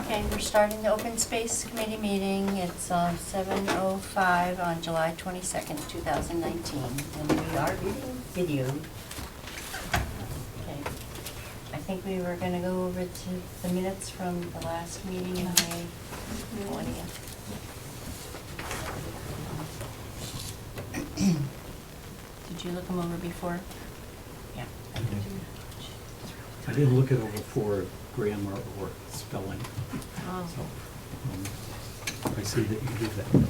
Okay, we're starting the Open Space Committee meeting. It's 7:05 on July 22nd, 2019, and we are being videoed. Okay. I think we were going to go over to the minutes from the last meeting in May 20th. Did you look them over before? Yeah. I did. I didn't look it over for grammar or spelling, Oh. so I see that you did that.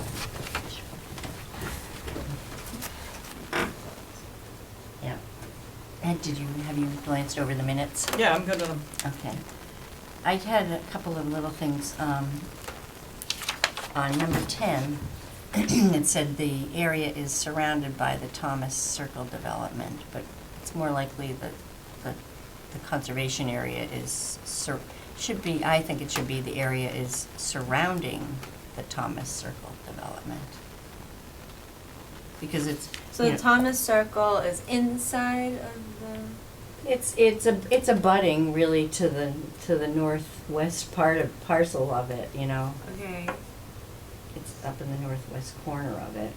Yeah. And have you glanced over the minutes? Yeah, I'm good with them. Okay. I had a couple of little things. On number 10, it said the area is surrounded by the Thomas Circle development, but it's more likely that the conservation area should be, I think it should be the area is surrounding the Thomas Circle development. Because it's, So you the know, Thomas Circle is inside of the. it's a budding really to the northwest parcel of it, you know. Okay. It's up in the northwest corner of it.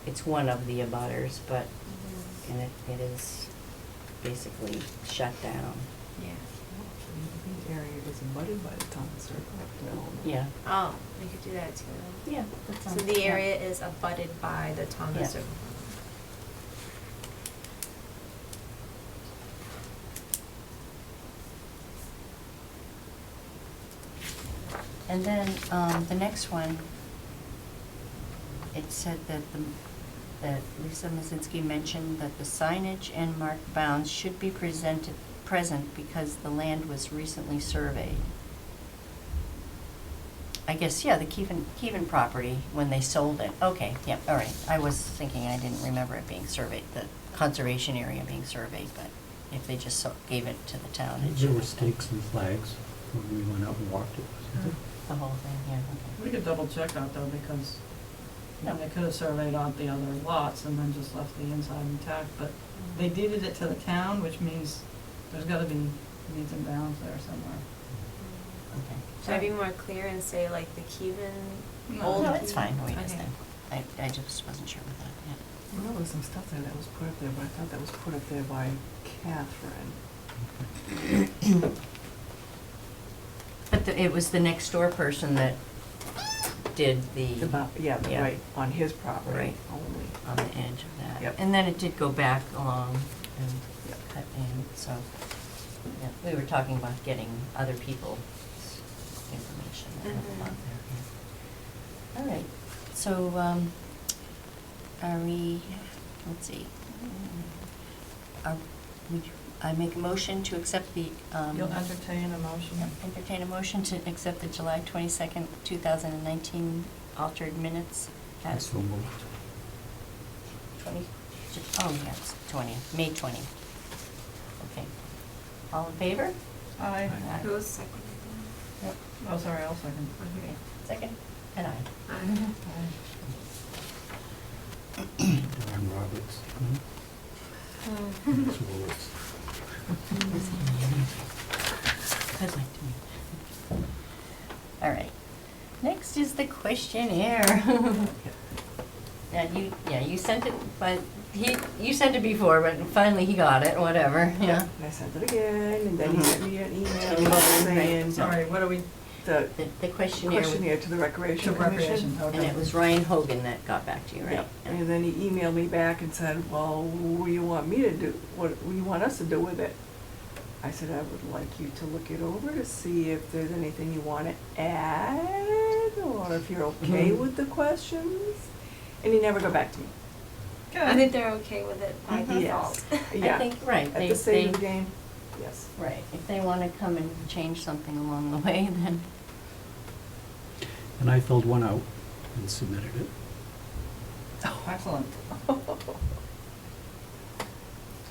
It's one of the abutters, but, and it is basically shut down. Yeah. The area is abutted by the Thomas Circle development. Yeah. Oh, we could do that too. Yeah. that So sounds- the yeah. area is abutted by the Thomas Yeah. Circle. And then, the next one, it said that that Lisa Mazinski mentioned that the signage and marked bounds should be present because the land was recently surveyed. I guess, yeah, the Keven property, when they sold it. Okay, yeah, all right. I was thinking, I didn't remember it being surveyed, the conservation area being surveyed, but if they just gave it to the town, it should There were have been. stakes and flags when we went out and walked it, wasn't The whole thing, yeah, okay. We could double check that though, because No. they could have surveyed out the other lots and then just left the inside intact, but they deeded it to the town, which means there's gotta be needs and bounds there somewhere. Okay. Should I be more clear and say like the Keven No. old? No, it's fine, the way it is Okay. then. I just wasn't sure with that, yeah. Well, there was some stuff there that was put up there, but I thought that was put up there by Catherine. But it was the next door person that did the, About, yeah, Yeah. right, on his property Right. only. on the edge of that. Yep. And then it did go back along and Yep. cut in, so, yeah, we were talking about getting other people's information that have Mhm. on there, yeah. All right, so, are we, let's see. I make a motion to accept the, You'll entertain a motion? entertain a motion to accept the July 22nd, 2019 altered minutes it? as So moved. 20, oh, yes, 20th, May 20th. Okay. All in favor? Aye. Aye. Who was second? Yep. Oh, sorry, I'll second. Okay, second? And I. Don Roberts. It's Willis. I'd like to meet. All right. Next is the questionnaire. You sent it, but you sent it before, but finally he got it, whatever, yeah. And I sent it again, and then he sent me an email Right. saying Sorry, what are we, the The questionnaire, questionnaire to the to Recreation Commission. recreation, okay. and it was Ryan Hogan that got back to you, right? Yep. And then he emailed me back and said, well, what do you want me to do? What do you want us to do with it? I said, I would like you to look it over to see if there's anything you want to add, or if you're okay Mhm. with the questions. And he never got back to me. I think they're okay with it by Mhm. default. Yeah. I think, right, At they, the stage of the they, game, yes. right, if they wanna come and change something along the way, then, And I filled one out and submitted it. Excellent.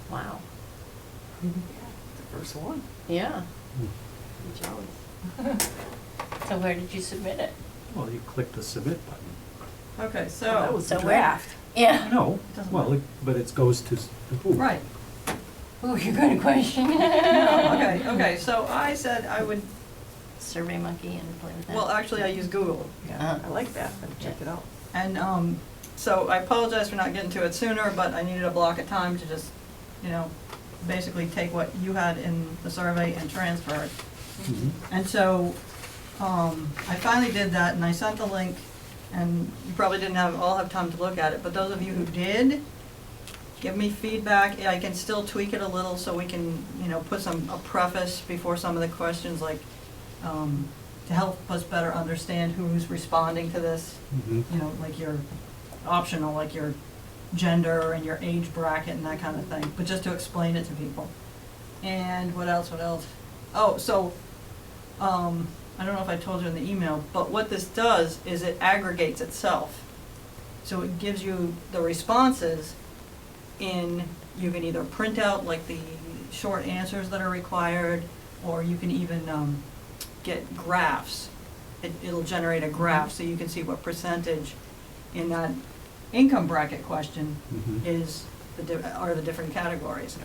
wow. The first one. Yeah, Hmm. I'm jealous. So where did you submit it? Well, you click the submit button. Okay, That so, was the so where- draft. Yeah. No, Doesn't well, matter. but it goes to who? right. Ooh, you're gonna question? No, okay, so I said I would Survey Monkey and play with that? Well, actually, I use Google. Yeah, I like that, I've checked it out. And so I apologize for not getting to it sooner, but I needed a block of time to just, you know, basically take what you had in the survey and transfer it. Mhm. And so I finally did that, and I sent the link, and you probably didn't all have time to look at it, but those of you who did, give me feedback. I can still tweak it a little so we can, you know, put a preface before some of the questions, like, to help us better understand who's responding to this. Mhm. You know, like your optional, like your gender and your age bracket and that kind of thing, but just to explain it to people. And what else? Oh, so, I don't know if I told you in the email, but what this does is it aggregates itself. So it gives you the responses you can either print out like the short answers that are required, or you can even get graphs. It'll generate a graph so you can see what percentage in that income bracket question Mhm. are the different categories.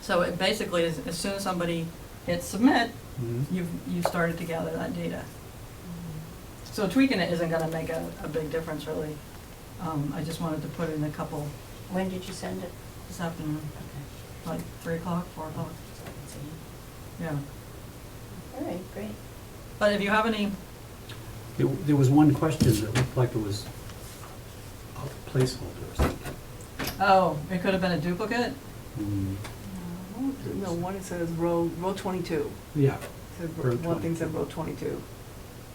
So it basically is, as soon as somebody hits submit, Mhm. you've started to gather that data. So tweaking it isn't gonna make a big difference really. I just wanted to put in a couple When did you send it? this afternoon, Okay. like 3 o'clock, 4 o'clock, So I can see it. yeah. All right, great. But if you have any, There was one question that looked like it was a placeholder or something. oh, it could have been a duplicate? Mm, No, one it says row 22. Yeah. Said Row one thing 22. said row 22.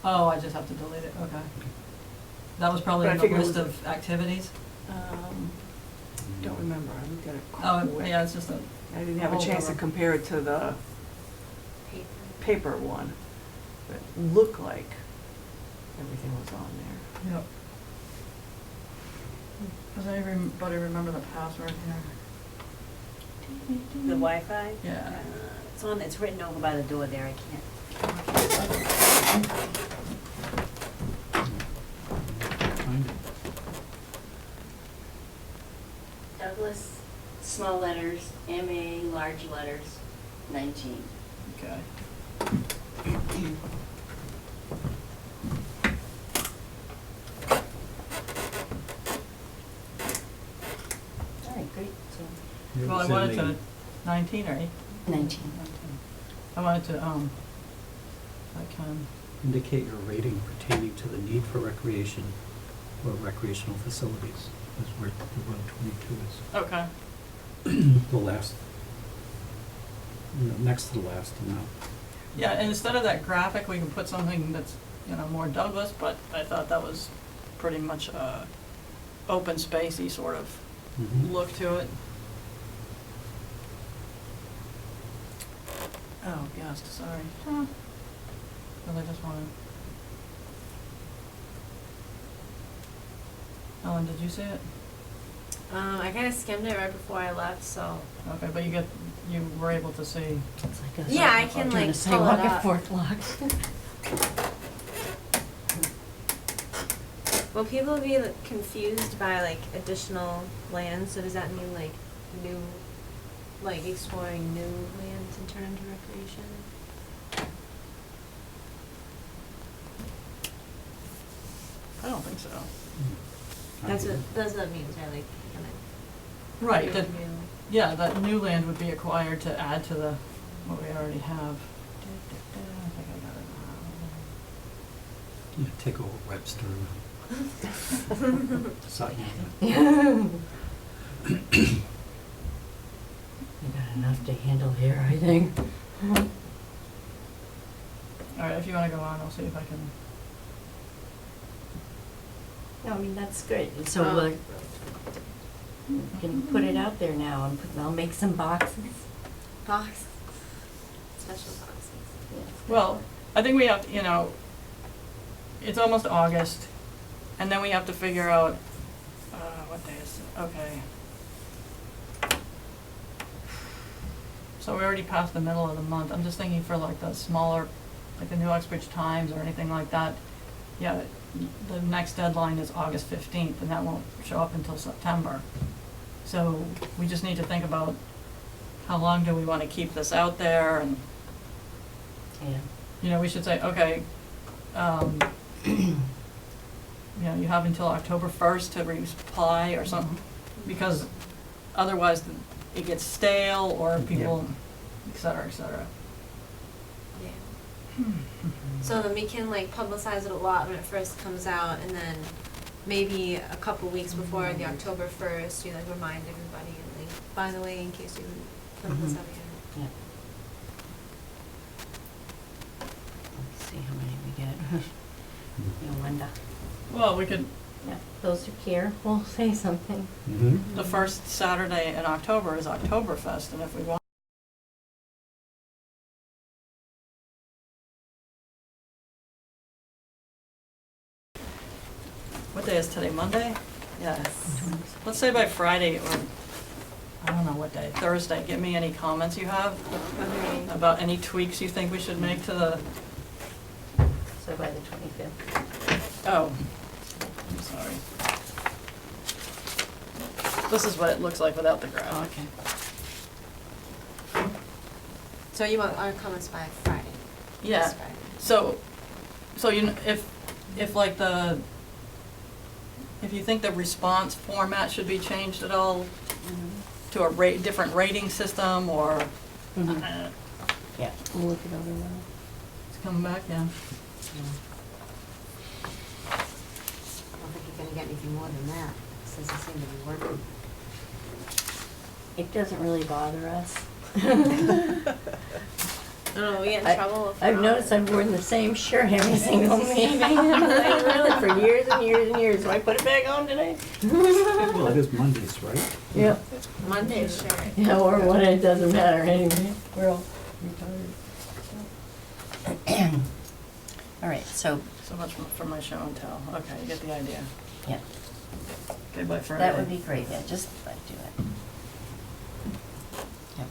Oh, I just have to delete it, okay. That was probably But I in the figured it list was of activities? Don't remember, I looked at it Oh, quick. yeah, it's just I didn't have a chance to holdover. compare it to the Paper. paper one. But it looked like everything was on there. Yep. Does anybody remember the password here? The Wi-Fi? Yeah. It's written over by the door there, I can't. Find it. Douglas, small letters, M-A, large letters, 19. Okay. All right, great, so It Well, I was in wanted the- to, 19, right? 19. I wanted to, if I can, Indicate your rating pertaining to the need for recreation or recreational facilities. That's where the row 22 okay. is. The last, next to the last amount. Yeah, and instead of that graphic, we can put something that's, you know, more Douglas, but I thought that was pretty much open spacey sort of Mhm. look to it. Oh, yes, sorry. Well, I just wanted. Ellen, did you see it? I kind of skimmed it right before I left, so. Okay, but you were able to see. It's like a Yeah, I can, during like, the pull it sidewalk at up. 4 o'clock. Will people be like, confused by like additional land? So does that mean like new, like exploring new lands and turn into recreation? I don't think so. That's what that means, right? Like kind of. Right, yeah, that new land would be acquired to add to what we already have. I think I got it now. Yeah, take over Webster. Sutton. You got enough to handle here, I think. All right, if you want to go on, I'll see if I can. No, I mean, that's great. So we can put it out there now and I'll make some boxes. Box. Special boxes. Yeah. Well, I think we have to, you know, it's almost August, and then we have to figure out, what day is it? Okay. So we already passed the middle of the month. I'm just thinking for like the smaller, like the New Uxbridge Times or anything like that. Yeah, the next deadline is August 15th, and that won't show up until September. So we just need to think about how long do we want to keep this out there, and Yeah. you know, we should say, okay, you know, you have until October 1st to reply or something, because otherwise it gets stale or people, et cetera, et cetera. Yeah. So then we can like publicize it a lot when it first comes out, and then maybe a couple weeks before the October 1st, you like remind everybody and like, by the way, in case you put this Mhm. out again. Yeah. Let's see how many we get. Yolanda. Well, we could, Yeah, those who care will say something. Mm-hmm. the first Saturday in October is Oktoberfest, and if we want. What day is today, Monday? Yes. Let's say by Friday, or, I don't know what day, Thursday, give me any comments you have Okay. about any tweaks you think we should make to the, So by the 25th. oh, I'm sorry. This is what it looks like without the graph. Oh, okay. So you want our comments by Friday? Yeah. This Friday. So you, if like if you think the response format should be changed at all to a different rating system, or, Mhm. uh, Yeah, we'll look it over now. it's coming back, yeah. I don't think you're gonna get anything more than that. This doesn't seem to be working. It doesn't really bother us. I don't know, we get in trouble if I've we're noticed I've worn the same shirt every single meeting, like really for years and years and years. So I put it back on today. Well, it is Mondays, right? Yep. Monday's shirt. Yeah, or what, it doesn't matter anyway. We're all retarded. All right, so, So much for my show and tell. Okay, you get the idea. yeah, Okay, by Friday. that would be great, yeah, just like do it. Yep.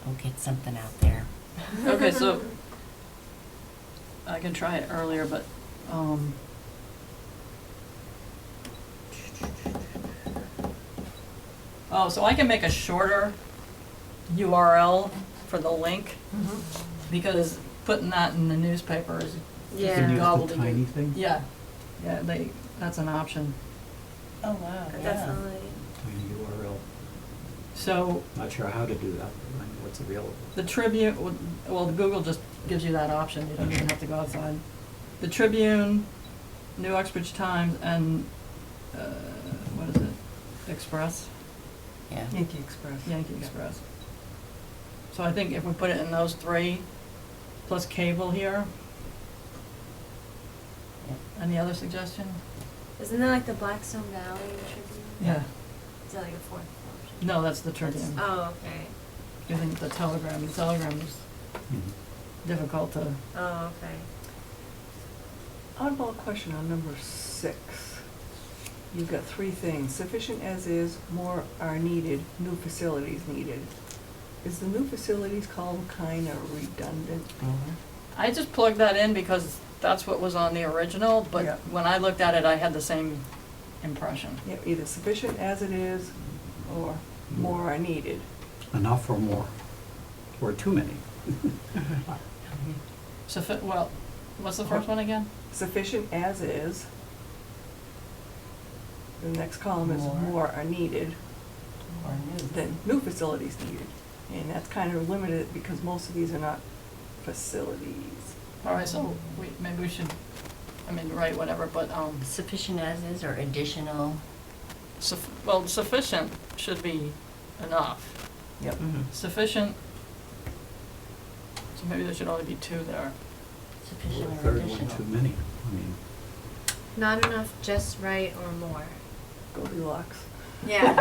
We'll get something out there. Okay, so I can try it earlier, but, oh, so I can make a shorter URL for the link, because putting that in the newspaper is, You Yeah. can use Gobbled the again. tiny thing, yeah, that's an option. Oh, wow, Definitely. tiny URL. So Not sure how to do that, but I know what's available. the Tribune, well, Google just gives you that option, you don't even have to go outside. The Tribune, New Uxbridge Times, and, what is it, Express? Yeah. Yankee Express. Yankee Express. So I think if we put it in those three, plus cable here. Any other suggestion? Isn't that like the Blackstone Valley Tribune? Yeah. Is that like a fourth option? No, that's the Tribune. Oh, okay. I think the Telegram is Mhm. difficult to, Oh, okay. Oddball question on number 6. You've got 3 things: sufficient as is, more are needed, new facilities needed. Is the new facilities column kind of redundant? I just plugged that in because that's what was on the original, but Yeah. when I looked at it, I had the same impression. Yeah, either sufficient as it is, or more are needed. Enough or more, or too many. Well, what's the first one again? Sufficient as is. The next column is More. more are needed, Or new. then new facilities needed. And that's kind of limited because most of these are not facilities. All right, so maybe we should, write whatever, but, Sufficient as is or additional? well, sufficient should be enough. Yep. Mhm. Sufficient, so maybe there should only be 2 there. Or Sufficient a or third one additional? too many. I mean, Not enough, just right, or more. Goldilocks. Yeah.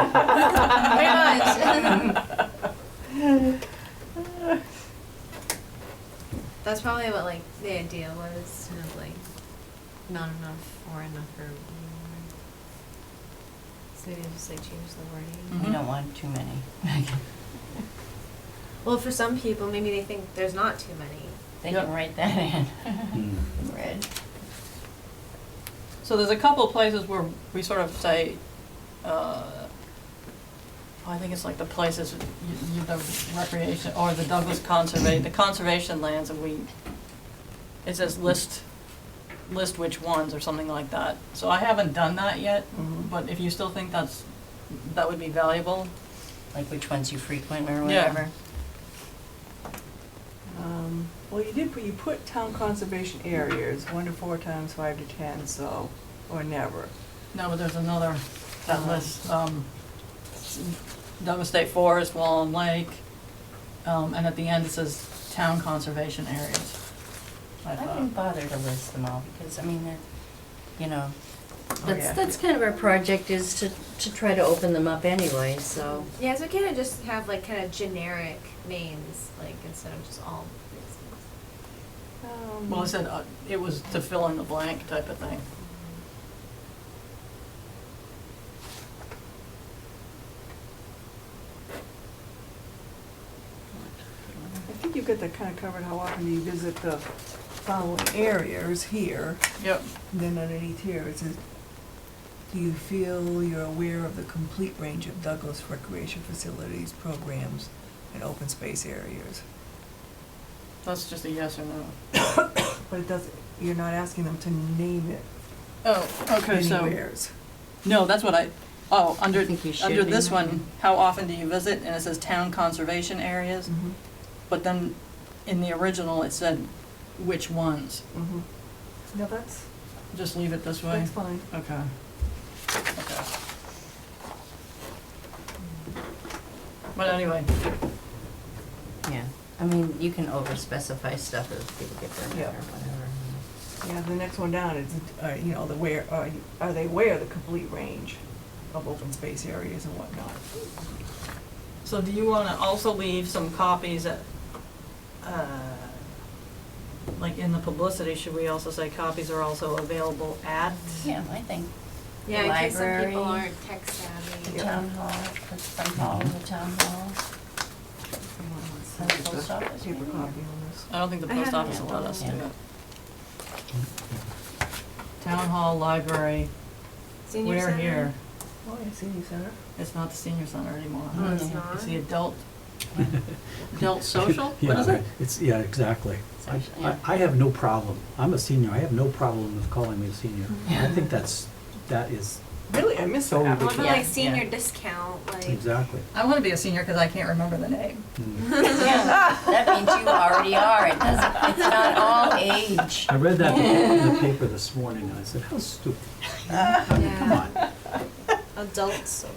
Pretty much. That's probably what like the idea was, kind of like not enough or enough or more. So maybe just like change the wording. We don't want too many. Well, for some people, maybe they think there's not too many. They Yep. can write that in. Mm. Red. So there's a couple places where we sort of say, I think it's like the places, the recreation, or the Douglas the conservation lands, and it says list which ones, or something like that. So I haven't done that yet, Mhm. but if you still think that would be valuable, Like which ones you frequent or Yeah. whatever. Well, you put town conservation areas, 1 to 4 times 5 to 10, so, or never. no, but there's another, that lists, Douglas State Forest, Wallen Lake, and at the end it says town conservation areas. I I thought. didn't bother to list them all because, I mean, they're, you know, yeah. that's kind of our project is to try to open them up anyway, so. Yeah, so kind of just have like kind of generic names, like instead of just all places. Well, I said, it was to fill in the blank type of thing. I think you've got that kind of covered, how often do you visit the following areas here, Yep. and then underneath here, it says, do you feel you're aware of the complete range of Douglas recreation facilities, programs, and open space areas? That's just a yes or no. But it doesn't, you're not asking them to name it Oh, okay, so, anywheres. no, that's what under, I think you should under be this right. one, how often do you visit? And it says town conservation areas, Mhm, but then in the original it said which ones. mhm. No, that's, Just leave it this way? that's fine. Okay. Okay. But anyway, Yeah, I mean, you can over-specify stuff as people get permit Yeah. or whatever. Yeah, the next one down is, you know, are they aware of the complete range of open space areas and whatnot? so do you wanna also leave some copies at, like in the publicity, should we also say copies are also available at? Yeah, I think Yeah, The in case some people library. aren't tech savvy. the town hall, the front hall, the town hall. And the post office, Paper maybe, copy or- on this. I don't think the I post have office it. will let us do Yeah. that. Town hall, library, Senior we're center? here. Oh, yeah, senior center. It's not the senior center anymore. Oh, it's Mm. not? It's the adult social? What Yeah, is it? It's, yeah, exactly. Social, yeah. I have no problem, I'm a senior, I have no problem with calling me a senior. I think that is, Really, I missed So that. What about Yeah, like senior yeah. discount, like? exactly. I wanna be a senior because I can't remember the name. Mm. Yeah, that means you already are, it doesn't, it's not all age. I read that in the paper this morning, and I said, how stupid. I mean, come on. Adult social.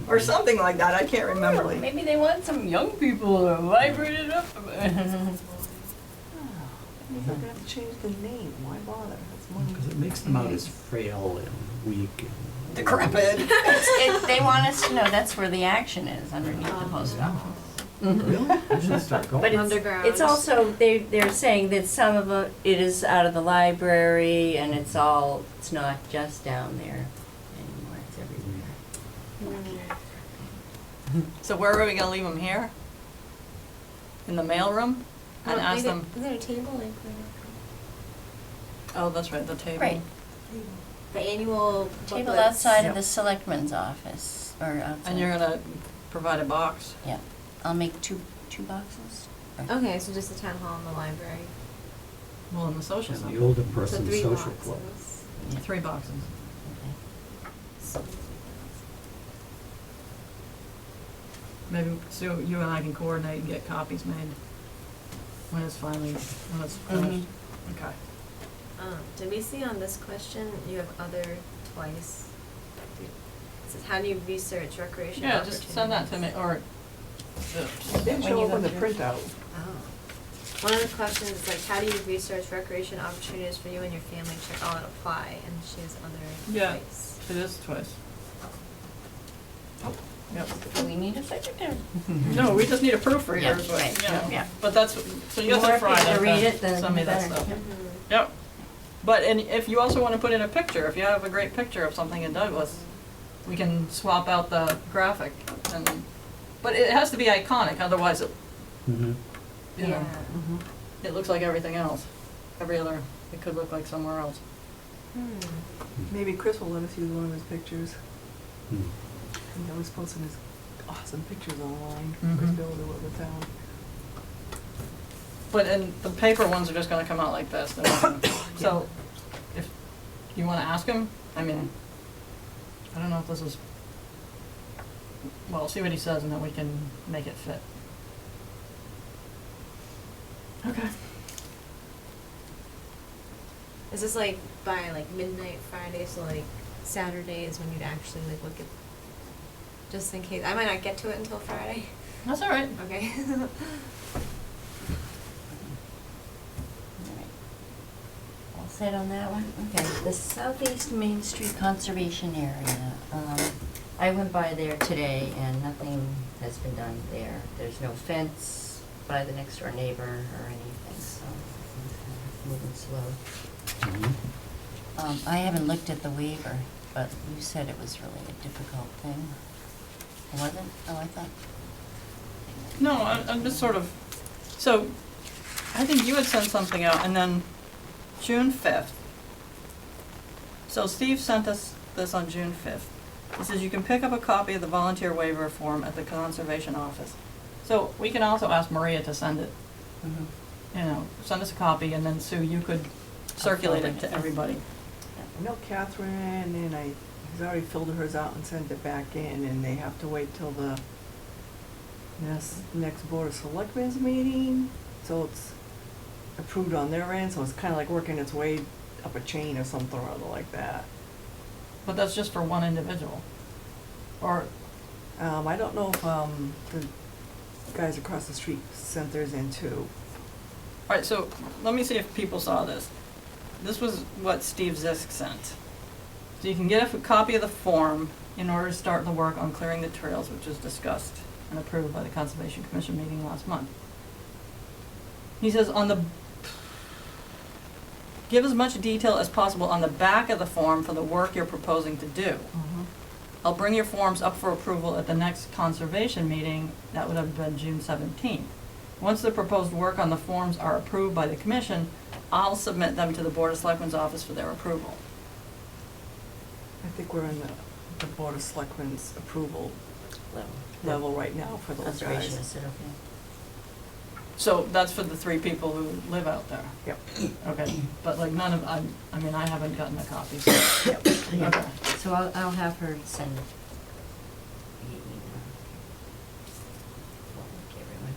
Or something like that, I can't remember. Maybe they want some young people to vibrate it up. You're gonna have to change the name, why bother? That's money. Because it makes them out as frail and weak and. Decrepit. They want us to know that's where the action is, underneath the post office. Really? I should start going. But Underground. it's also, they're saying that some of it is out of the library and it's not just down there anymore, it's everywhere. So where are we gonna leave them here? In the mailroom? And Well, ask maybe- them, Is there a table like where? oh, that's right, the table. Right. The annual Table booklets. outside of Yep. the selectman's office, or outside. And you're gonna provide a box? Yeah, I'll make two boxes. Okay, so just the town hall and the library. Well, in the social And center. the older So person's 3 social boxes. club. Yeah. 3 boxes. Okay. Maybe, so you and I can coordinate and get copies made when it's finished. Okay. Did we see on this question, you have other twice? It says, how do you research recreation Yeah, opportunities? just send that to me, or, It didn't When show you up go on the through. printout. Oh. One of the questions is like, how do you research recreation opportunities for you and your family? Check all that apply, and she has other Yeah. twice. it is twice. Yep. Do we need a secretary? No, we just need a proofreader, Yeah, is what, right, yeah. yeah. But that's, so you have More to people Friday read to it, the send me that better. stuff. Mhm. Yep. But, and if you also wanna put in a picture, if you have a great picture of something in Douglas, we can swap out the graphic and, but it has to be iconic, otherwise it, Mhm. you know, Mhm. it looks like everything else. It could look like somewhere else. Maybe Chris will let us use one of his pictures. Mm. He always posts in his awesome pictures online, Mhm. Chris Builder of the town. But, and the paper ones are just gonna come out like this, they're not gonna- so, if you wanna ask him, I mean, I don't know if this is, well, see what he says and then we can make it fit. Okay. Is this like by like midnight Friday, so like Saturday is when you'd actually like look at, just in case, I might not get to it until Friday. That's all right. Okay. Alright. All set on that one? Okay, the Southeast Main Street Conservation Area. I went by there today and nothing has been done there. There's no fence by the next door neighbor or anything, so things are moving slow. Mhm. I haven't looked at the waiver, but you said it was really a difficult thing. It wasn't? Oh, I thought. No, I'm just sort of, so, I think you had sent something out, and then June 5th. So Steve sent us this on June 5th. He says you can pick up a copy of the volunteer waiver form at the conservation office. So we can also ask Maria to send it, you know, send us a copy, and then Sue, you could circulate it to everybody. I know Catherine, and he's already filled hers out and sent it back in, and they have to wait till the next Board of Selectmen's meeting, so it's approved on their end, so it's kinda like working its way up a chain or something or other like that. But that's just for one individual. Or, I don't know if, the guys across the street sent theirs in too. alright, so let me see if people saw this. This was what Steve Zisk sent. So you can get a copy of the form in order to start the work on clearing the trails, which was discussed and approved by the Conservation Commission meeting last month. He says give as much detail as possible on the back of the form for the work you're proposing to do. I'll bring your forms up for approval at the next conservation meeting, that would have been June 17th. Once the proposed work on the forms are approved by the commission, I'll submit them to the Board of Selectmen's office for their approval. I think we're in the Board of Selectmen's approval level right now for those Conservation, guys. is it okay? So that's for the 3 people who live out there? Yep. Okay, but like none of, I mean, I haven't gotten a copy, so. Yeah. Okay. So I'll have her send it via email. Forward to everyone.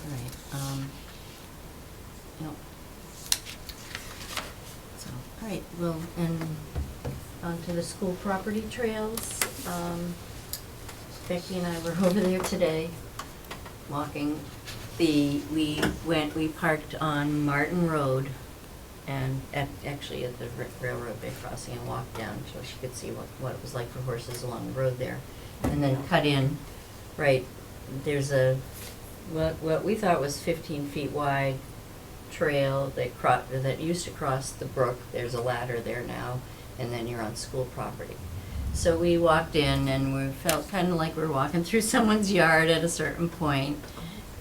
All right, no. So, all right, well, and on to the school property trails. Becky and I were over there today, walking. We parked on Martin Road and actually at the railroad bed crossing and walked down so she could see what it was like for horses along the road there. And then cut in, right, there's what we thought was 15 feet wide trail that used to cross the brook. There's a ladder there now, and then you're on school property. So we walked in and we felt kind of like we were walking through someone's yard at a certain point.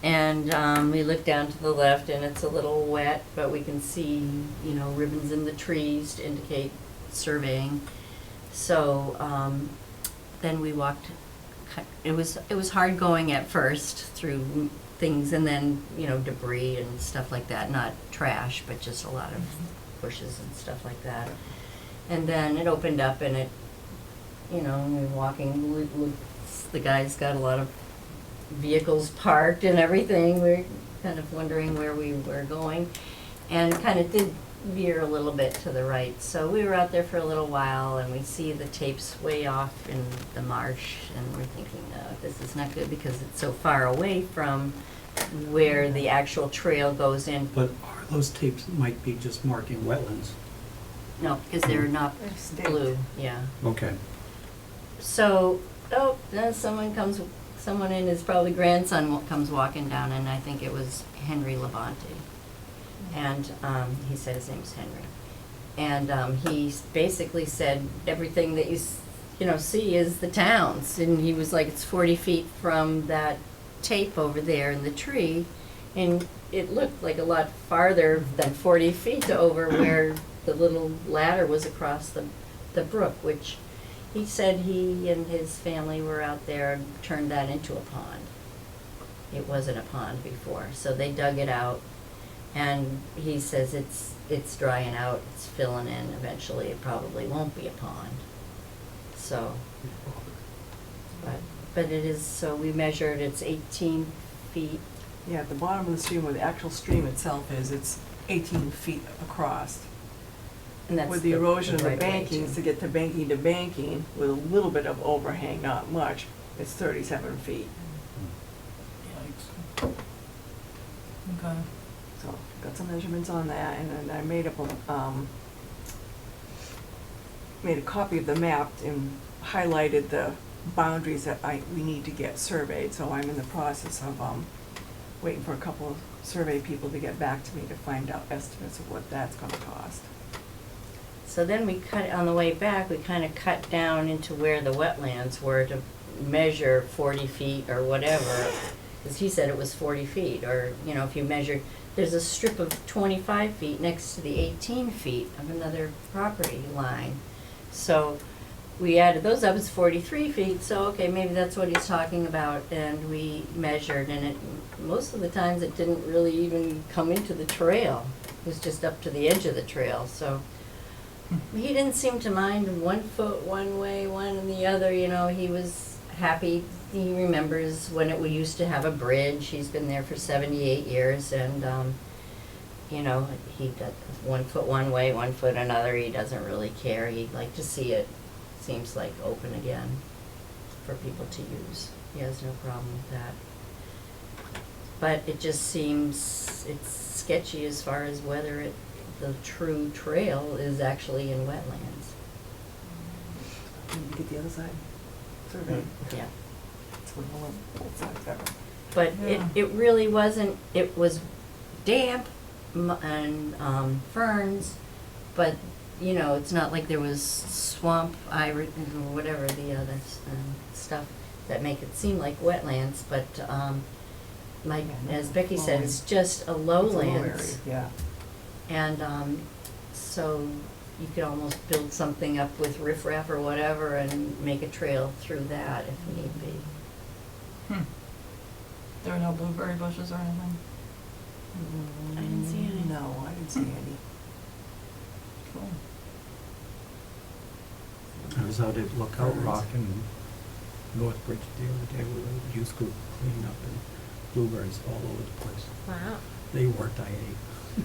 And we looked down to the left and it's a little wet, but we can see, you know, ribbons in the trees to indicate surveying. So then we walked, it was hard going at first through things and then, you know, debris and stuff like that, not trash, but just a lot of bushes and stuff like that. And then it opened up and it, you know, we were walking, the guys got a lot of vehicles parked and everything. We were kind of wondering where we were going and kind of did veer a little bit to the right. So we were out there for a little while and we see the tapes way off in the marsh and we're thinking, no, this is not good because it's so far away from where the actual trail goes in. But are those tapes might be just marking wetlands? No, because they're not They're staked. blue, yeah. Okay. So, then someone in his probably grandson comes walking down, and I think it was Henry Labonte. And he said his name's Henry. And he basically said everything that you know, see is the town's. And he was like, it's 40 feet from that tape over there in the tree. And it looked like a lot farther than 40 feet to over where the little ladder was across the brook, which he said he and his family were out there and turned that into a pond. It wasn't a pond before, so they dug it out, and he says it's drying out, it's filling in, eventually it probably won't be a pond. So, but it is, so we measured, it's 18 feet. Yeah, at the bottom of the stream where the actual stream itself is, it's 18 feet across. And that's With the erosion of the right way, bankings, too. to get to banking, with a little bit of overhang, not much, it's 37 feet. Yikes. Okay. So, got some measurements on that, and then I made a copy of the map and highlighted the boundaries that we need to get surveyed, so I'm in the process of, waiting for a couple of survey people to get back to me to find out estimates of what that's gonna cost. So then we cut, on the way back, we kind of cut down into where the wetlands were to measure 40 feet or whatever, because he said it was 40 feet, or, you know, if you measured, there's a strip of 25 feet next to the 18 feet of another property line. So we added those up, it's 43 feet, so okay, maybe that's what he's talking about, and we measured, and it, most of the times it didn't really even come into the trail. It was just up to the edge of the trail, so he didn't seem to mind 1 foot one way, one in the other, you know, he was happy. He remembers when it, we used to have a bridge, he's been there for 78 years, and, you know, he does 1 foot one way, 1 foot another, he doesn't really care, he'd like to see it, seems like, open again for people to use. He has no problem with that. But it just seems, it's sketchy as far as whether it, the true trail is actually in wetlands. And get the other side surveyed. Yeah. So we know what both sides are. But Yeah. it really wasn't, it was damp and ferns, but, you know, it's not like there was swamp, iris, or whatever the other stuff that make it seem like wetlands, but like, Yeah, as Becky said, flowing. it's just a It's a low area, lowlands. yeah. And so you could almost build something up with riffraff or whatever and make a trail through that if need be. There are no blueberry bushes or anything? I didn't see any. No, I didn't see any. Cool. I was out at Lookout Rock in Northbridge the other day with a youth group cleaning up, and blueberries all over the place. Wow. They worked, I ate.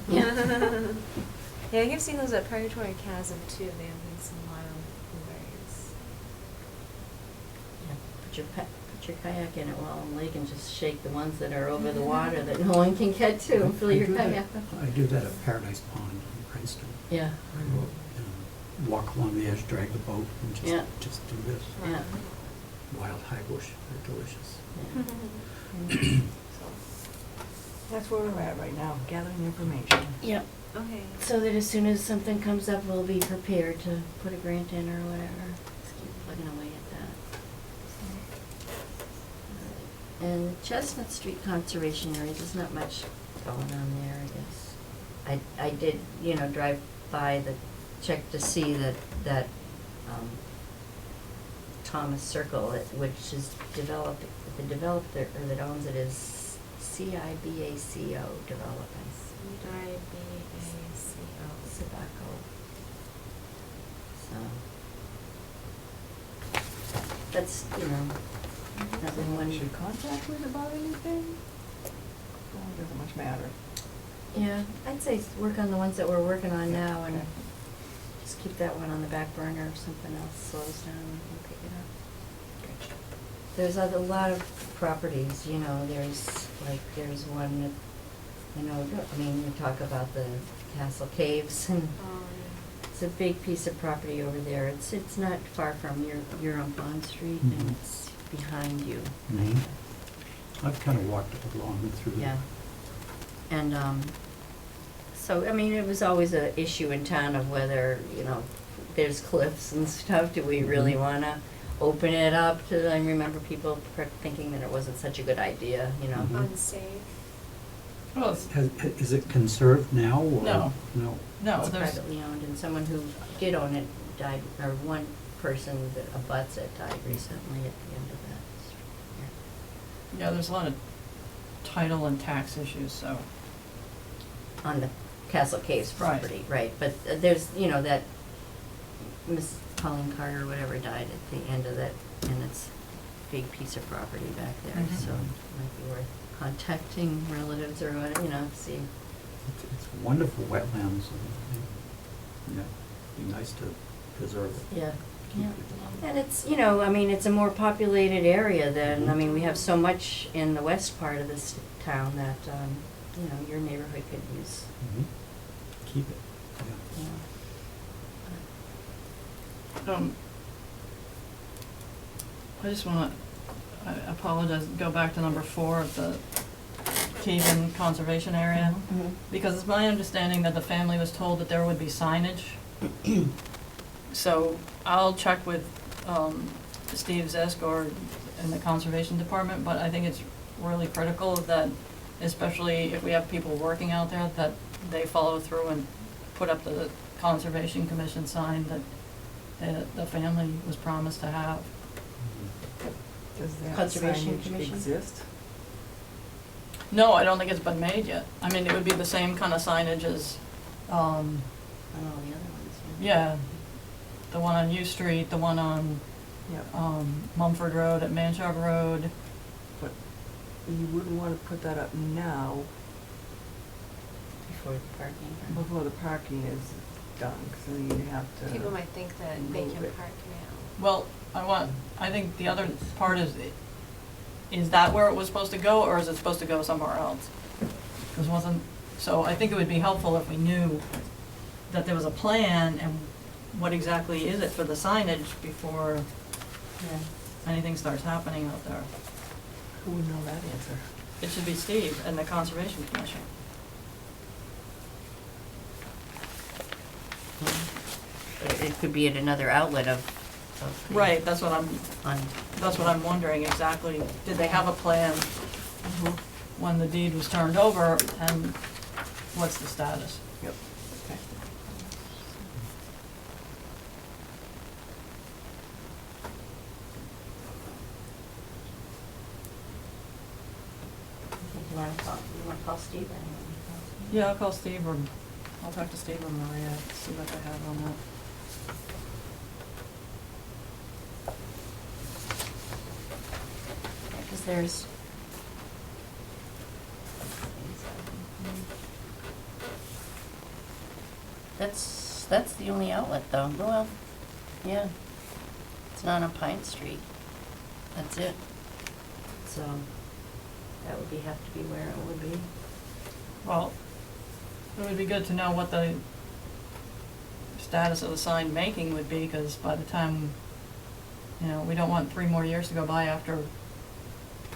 Yeah. Yeah, I think I've seen those at Purgatory Chasm too. They have like some wild blueberries. Yeah, put your kayak in at Wallem Lake and just shake the ones that are over the water that no one can get to and fill your kayak up. I do that at Paradise Pond in Princeton. Yeah, I go up and walk along the edge, drag the boat, and Yeah. just do this. yeah. Wild high bush, they're delicious. Yeah. That's where we're at right now, gathering information. Yeah, Okay. so that as soon as something comes up, we'll be prepared to put a grant in or whatever. Just keep plugging away at that. And Chestnut Street Conservation Area, there's not much going on there, I guess. I did, you know, drive by check to see that Thomas Circle, which is developed, the developer, or that owns it is CIBACO Developments. C-I-B-A-C-O. Tobacco. So, that's, you know, nothing one. Should contact with about anything? Well, it doesn't much matter. Yeah, I'd say work on the ones that we're working on now and Okay. just keep that one on the back burner if something else slows down, we can pick it up. There's a lot of properties, you know, there's one that, you know, I mean, we talk about the Castle Caves and it's a big piece of property over there. It's not far from you're on Bond Street and Mhm. it's behind you. Mhm. I've kind of walked along through. Yeah. And, so, I mean, it was always a issue in town of whether, you know, there's cliffs and stuff, do we really Mhm. wanna open it up to, I remember people thinking that it wasn't such a good idea, you know? Mhm. Unsafe. Well, it's, Is it conserved now, or? No. No. no, It's there's, privately owned, and someone who did own it died, or one person that abuts it died recently at the end of that. yeah, there's a lot of title and tax issues, so. On the Castle Caves Right. property, right, but there's, you know, that Miss Colleen Carter or whatever died at the end of that, and it's a big piece of property back there, Mhm. so it might be worth contacting relatives or what, you know, see. It's wonderful wetlands, and, yeah, be nice to preserve it. Yeah, Keep yeah. it. And it's, you know, I mean, it's a more populated area than, I mean, we have so much in the west part of this town that, you know, your neighborhood could use, Mhm. Keep it, yeah. you know. I just wanna, I apologize, go back to number 4 of the Keven Conservation Area. Mhm. Because it's my understanding that the family was told that there would be signage. So I'll check with Steve Zesk or in the Conservation Department, but I think it's really critical that, especially if we have people working out there, that they follow through and put up the Conservation Commission sign that the family was promised to have. Does that Conservation signage Commission? exist? No, I don't think it's been made yet. I mean, it would be the same kind of signage as, On all the other ones, yeah, the one on U Street, the one on Yep. Mumford Road at Manchog Road. But you wouldn't wanna put that up now before the parking. before the parking is done, so you'd have to. People might think that they Move can it. park now. Well, I think the other part is that where it was supposed to go, or is it supposed to go somewhere else? 'Cause so I think it would be helpful if we knew that there was a plan and what exactly is it for the signage before Yeah. anything starts happening out there. Who would know that answer? It should be Steve and the Conservation Commission. It could be at another outlet of. the- Right, that's what I'm wondering exactly. Did they have a plan when the deed was turned over, and what's the status? Yep, okay. You wanna call Steve or anyone? Yeah, I'll call Steve, or I'll talk to Steve or Maria, see what they have on that. Yeah, 'cause there's. That's the only outlet though, well, yeah. It's not on Pine Street. That's it. So, that would have to be where it would be. Well, it would be good to know what the status of the sign making would be, because by the time, you know, we don't want 3 more years to go by after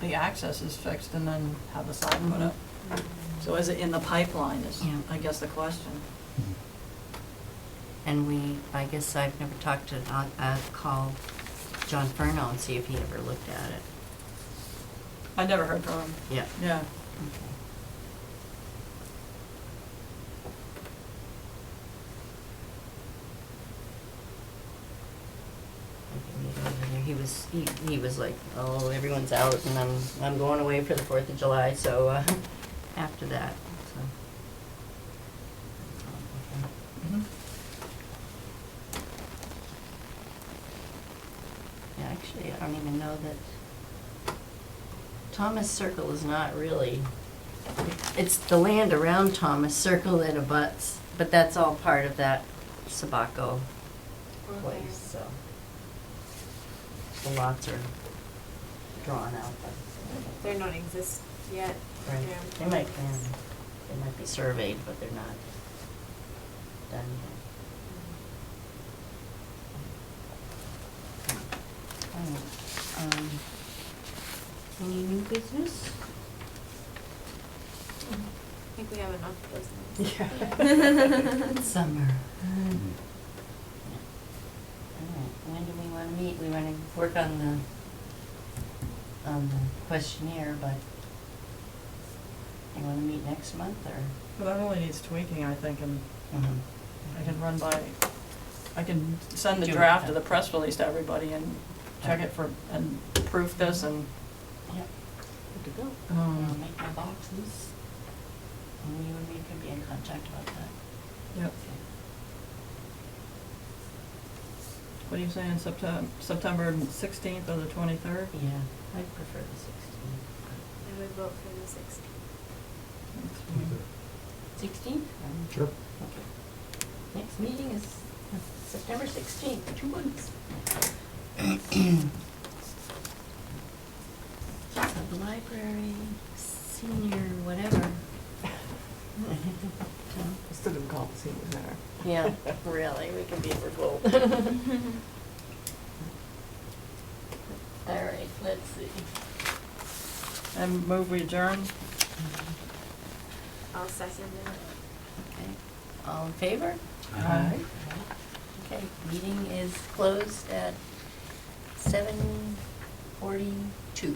the access is fixed and then have the sign put up. So is it in the pipeline is, Yeah. I guess, the question. Mhm. And I guess I've never talked to, I'll call John Furno and see if he ever looked at it. I never heard from him. Yeah. Yeah. Okay. He was like, oh, everyone's out and I'm going away for the 4th of July, so, after that, so. Mhm. Yeah, actually, I don't even know that Thomas Circle is not really, it's the land around Thomas Circle that abuts, but that's all part of that Sabaco place, so. The lots are drawn out, but. They don't exist yet. Right. Yeah. They might be surveyed, but they're not done yet. Any new business? I think we have enough business. Yeah. Summer. Mhm. Alright, when do we wanna meet? We wanna work on the questionnaire, but You wanna meet next month, or? But that only needs tweaking, I think, and Mhm. I can run by, I can send the Do it, draft yeah. of the press release to everybody and check it for, and proof this and, Yep. Good to go. I'll make my boxes. And you and me can be in contact about that. yep. What are you saying, September 16th or the 23rd? Yeah, I'd prefer the 16th. I would vote for the 16th. 16th? Sure. Okay. Next meeting is September 16th, 2 months. So the library, senior, whatever. I still didn't call it the senior center. Yeah, really, we can be remote. All right, let's see. And move we adjourn? I'll second it. Okay, all in favor? Aye. Okay, meeting is closed at 7:42.